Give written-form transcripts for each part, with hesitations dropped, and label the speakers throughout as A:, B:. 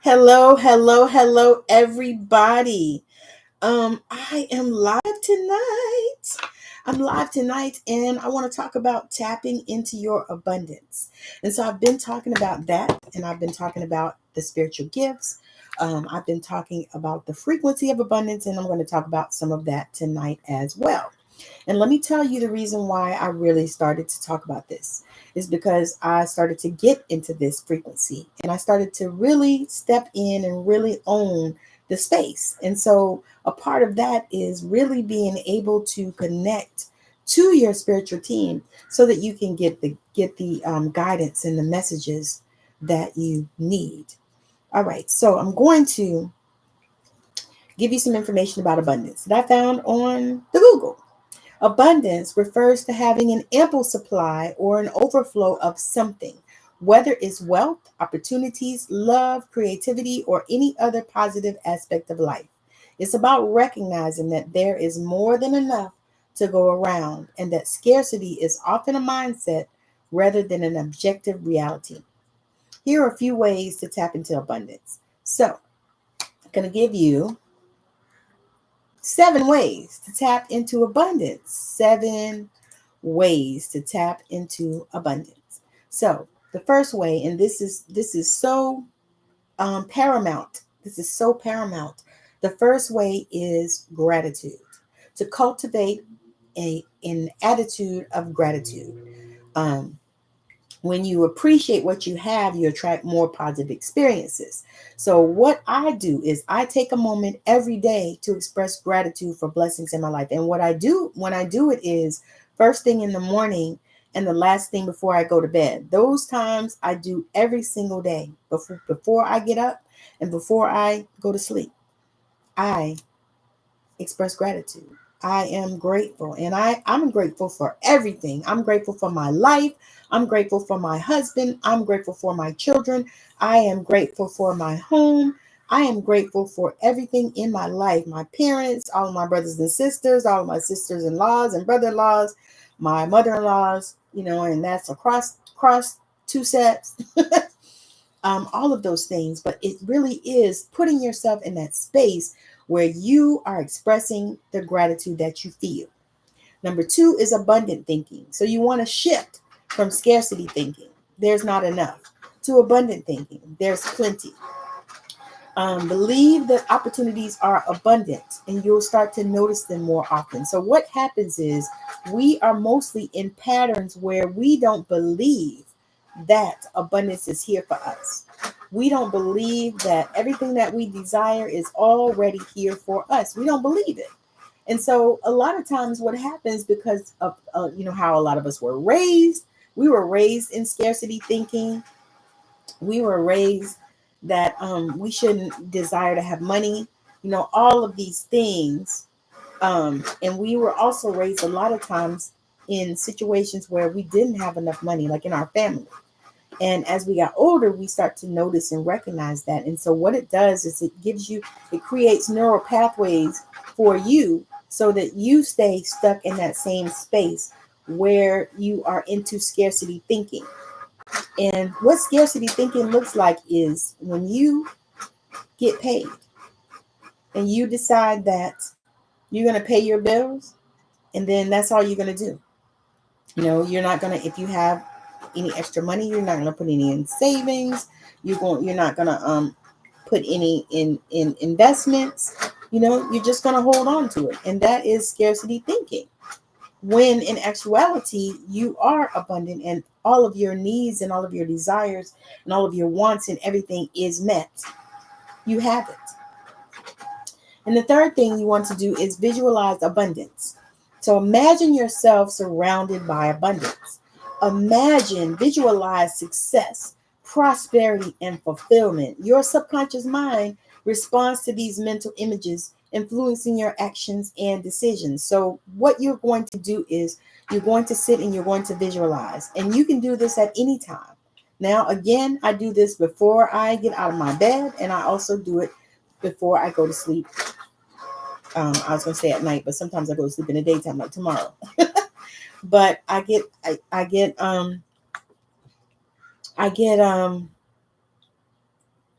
A: Hello, everybody. I am live tonight. I'm live tonight, and I want to talk about tapping into your abundance. And so I've been talking about that, and I've been talking about the spiritual gifts. I've been talking about the frequency of abundance, and I'm going to talk about some of that tonight as well. And let me tell you the reason why I really started to talk about this is because I started to get into this frequency and I started to really step in and really own the space. And so a part of that is really being able to connect to your spiritual team so that you can get the guidance and the messages that you need. All right, so I'm going to give you some information about abundance that I found on the Google. Abundance refers to having an ample supply or an overflow of something, whether it's wealth, opportunities, love, creativity, or any other positive aspect of life. It's about recognizing that there is more than enough to go around and that scarcity is often a mindset rather than an objective reality. Here are a few ways to tap into abundance. So, I'm going to give you 7 ways to tap into abundance. 7 ways to tap into abundance. So the first way, and this is so paramount. This is so paramount. The first way is gratitude. To cultivate an attitude of gratitude. Um, when you appreciate what you have, you attract more positive experiences. So, what I do is I take a moment every day to express gratitude for blessings in my life. And what I do when I do it is first thing in the morning and the last thing before I go to bed. Those times I do every single day before I get up and before I go to sleep. I express gratitude. I am grateful and I'm grateful for everything. I'm grateful for my life. I'm grateful for my husband. I'm grateful for my children. I am grateful for my home. I am grateful for everything in my life. My parents, all of my brothers and sisters, all of my sisters-in-laws and brother-in-laws, my mother-in-laws, and that's across 2 sets. All of those things, but it really is putting yourself in that space where you are expressing the gratitude that you feel. Number 2 is abundant thinking. So you want to shift from scarcity thinking, there's not enough, to abundant thinking, there's plenty. Believe that opportunities are abundant and you'll start to notice them more often. So what happens is we are mostly in patterns where we don't believe that abundance is here for us. We don't believe that everything that we desire is already here for us. We don't believe it. And so a lot of times what happens because of, how a lot of us were raised, we were raised in scarcity thinking. We were raised that we shouldn't desire to have money, all of these things. And we were also raised a lot of times in situations where we didn't have enough money, like in our family. And as we got older, we start to notice and recognize that. And so what it does is it creates neural pathways for you so that you stay stuck in that same space where you are into scarcity thinking. And what scarcity thinking looks like is when you get paid and you decide that you're going to pay your bills and then that's all you're going to do. You're not going to, if you have any extra money, you're not going to put any in savings. You're not going to put any in investments. You're just going to hold on to it. And that is scarcity thinking. When in actuality, you are abundant and all of your needs and all of your desires and all of your wants and everything is met. You have it. And the third thing you want to do is visualize abundance. So imagine yourself surrounded by abundance. Visualize success, prosperity, and fulfillment. Your subconscious mind responds to these mental images, influencing your actions and decisions. So what you're going to do is you're going to sit and you're going to visualize. And you can do this at any time. Now, again, I do this before I get out of my bed, and I also do it before I go to sleep. I was going to say at night, but sometimes I go to sleep in the daytime, like tomorrow. But I get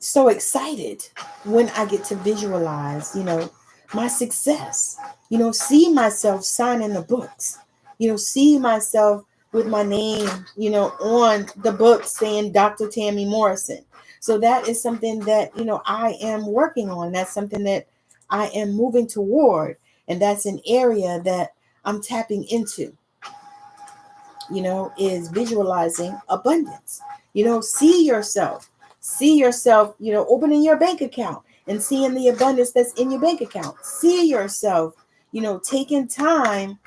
A: so excited when I get to visualize, my success, see myself signing the books, see myself with my name, on the book saying Dr. Tammi Morrison. So that is something that, I am working on. That's something that I am moving toward. And that's an area that I'm tapping into, is visualizing abundance. See yourself, opening your bank account and seeing the abundance that's in your bank account. See yourself, taking time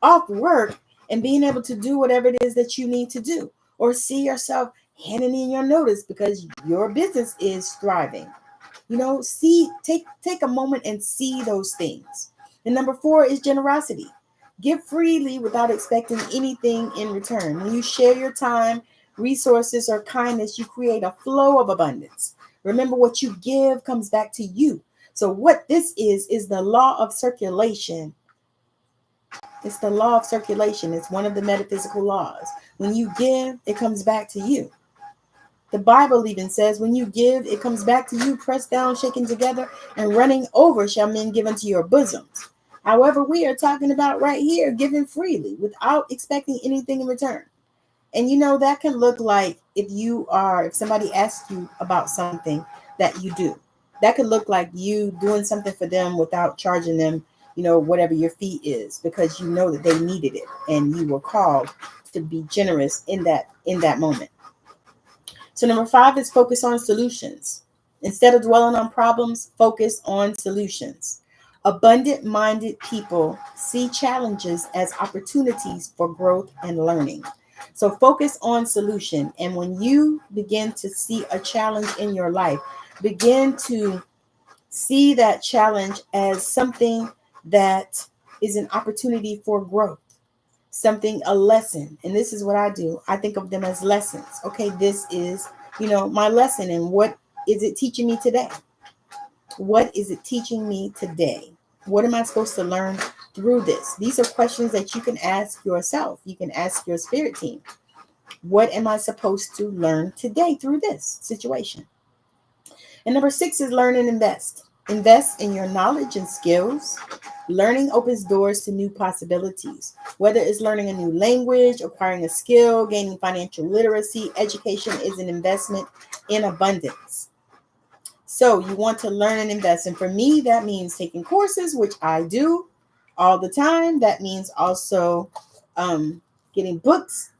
A: off work and being able to do whatever it is that you need to do. Or see yourself handing in your notice because your business is thriving. Take a moment and see those things. And number 4 is generosity. Give freely without expecting anything in return. When you share your time, resources, or kindness, you create a flow of abundance. Remember, what you give comes back to you. So what this is the law of circulation. It's the law of circulation. It's one of the metaphysical laws. When you give, it comes back to you. The Bible even says, when you give, it comes back to you, pressed down, shaken together, and running over shall men give unto your bosoms. However, we are talking about right here, giving freely without expecting anything in return. And that can look like if somebody asks you about something that you do, that could look like you doing something for them without charging them, whatever your fee is, because you know that they needed it and you were called to be generous in that moment. So number 5 is focus on solutions. Instead of dwelling on problems, focus on solutions. Abundant-minded people see challenges as opportunities for growth and learning. So focus on solution. And when you begin to see a challenge in your life, begin to see that challenge as something that is an opportunity for growth, a lesson. And this is what I do. I think of them as lessons. Okay, this is, my lesson. And what is it teaching me today? What is it teaching me today? What am I supposed to learn through this? These are questions that you can ask yourself. You can ask your spirit team. What am I supposed to learn today through this situation? And number 6 is learn and invest. Invest in your knowledge and skills. Learning opens doors to new possibilities. Whether it's learning a new language, acquiring a skill, gaining financial literacy, education is an investment in abundance. So you want to learn and invest. And for me, that means taking courses, which I do all the time. That means also getting books,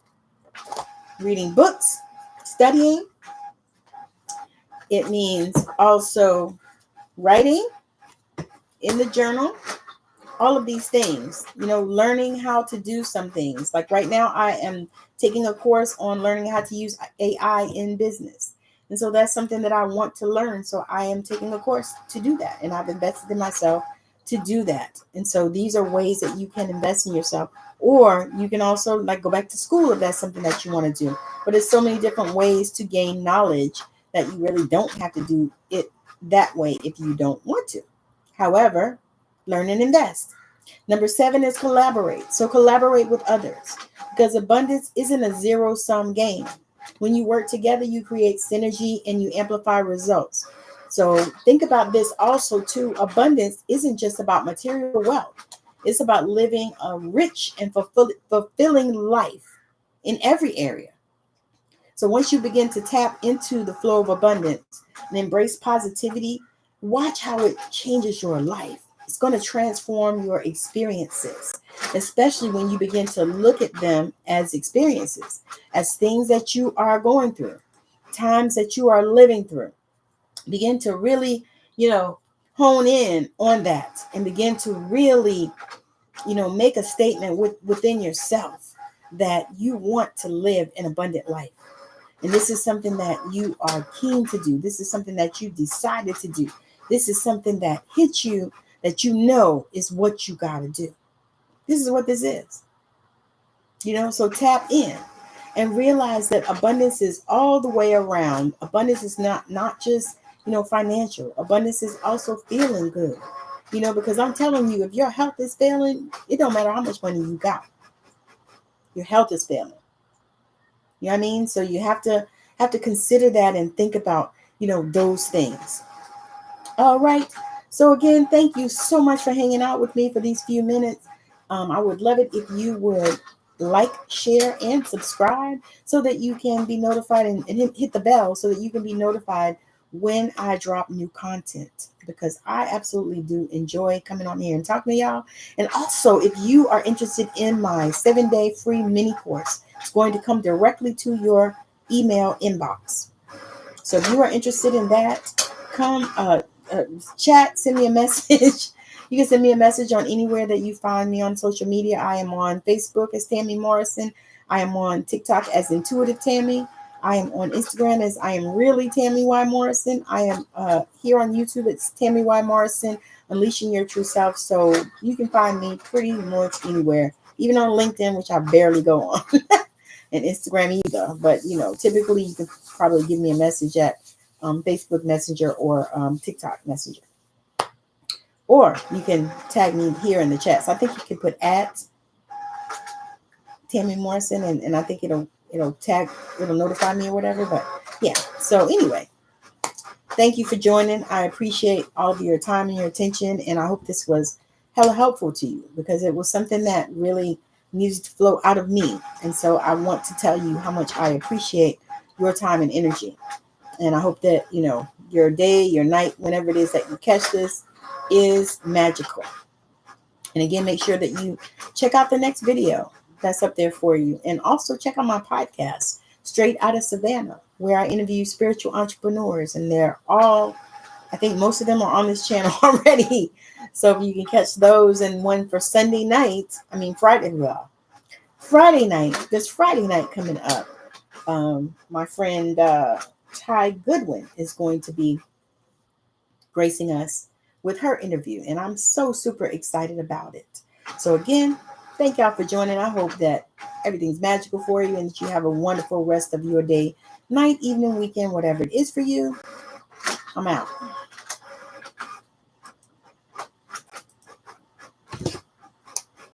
A: reading books, studying. It means also writing in the journal, all of these things, learning how to do some things. Like right now, I am taking a course on learning how to use AI in business. And so that's something that I want to learn. So I am taking a course to do that. And I've invested in myself to do that. And so these are ways that you can invest in yourself. Or you can also go back to school if that's something that you want to do. But there's so many different ways to gain knowledge that you really don't have to do it that way if you don't want to. However, learn and invest. Number 7 is collaborate. So collaborate with others, because abundance isn't a zero-sum game. When you work together, you create synergy and you amplify results. So think about this also too. Abundance isn't just about material wealth. It's about living a rich and fulfilling life in every area. So once you begin to tap into the flow of abundance and embrace positivity, watch how it changes your life. It's going to transform your experiences, especially when you begin to look at them as experiences, as things that you are going through, times that you are living through. Begin to really, hone in on that and begin to really, make a statement within yourself that you want to live an abundant life. And this is something that you are keen to do. This is something that you decided to do. This is something that hits you, that is what you got to do. This is what this is. So tap in and realize that abundance is all the way around. Abundance is not just, financial. Abundance is also feeling good. Because I'm telling you, if your health is failing, it don't matter how much money you got. Your health is failing. You know what I mean? So you have to consider that and think about, those things. All right. So again, thank you so much for hanging out with me for these few minutes. I would love it if you would like, share, and subscribe so that you can be notified, and hit the bell so that you can be notified when I drop new content, because I absolutely do enjoy coming on here and talking to y'all. And also, if you are interested in my 7-day free mini course, it's going to come directly to your email inbox. So if you are interested in that, come uh, chat, send me a message. You can send me a message on anywhere that you find me on social media. I am on Facebook as Tammi Morrison. I am on TikTok as Intuitive Tammi. I am on Instagram as I am really Tammi Y Morrison. I am here on YouTube. It's Tammi Y Morrison, Unleashing Your True Self. So you can find me pretty much anywhere, even on LinkedIn, which I barely go on. And Instagram either. But typically you can probably give me a message at Facebook Messenger or TikTok Messenger, or you can tag me here in the chat. So I think you can put at Tammi Morrison, and I think it'll notify me or whatever. But yeah. So anyway, thank you for joining. I appreciate all of your time and your attention, and I hope this was hella helpful to you, because it was something that really needs to flow out of me. And so I want to tell you how much I appreciate your time and energy. And I hope that, your day, your night, whenever it is that you catch this, is magical. And again, make sure that you check out the next video that's up there for you. And also check out my podcast, Straight Out of Savannah, where I interview spiritual entrepreneurs. And I think most of them are on this channel already. So if you can catch those, and one for Sunday night, Friday night, this Friday night coming up, my friend Ty Goodwin is going to be gracing us with her interview, and I'm so super excited about it. So again, thank y'all for joining. I hope that everything's magical for you, and that you have a wonderful rest of your day, night, evening, weekend, whatever it is for you. I'm out.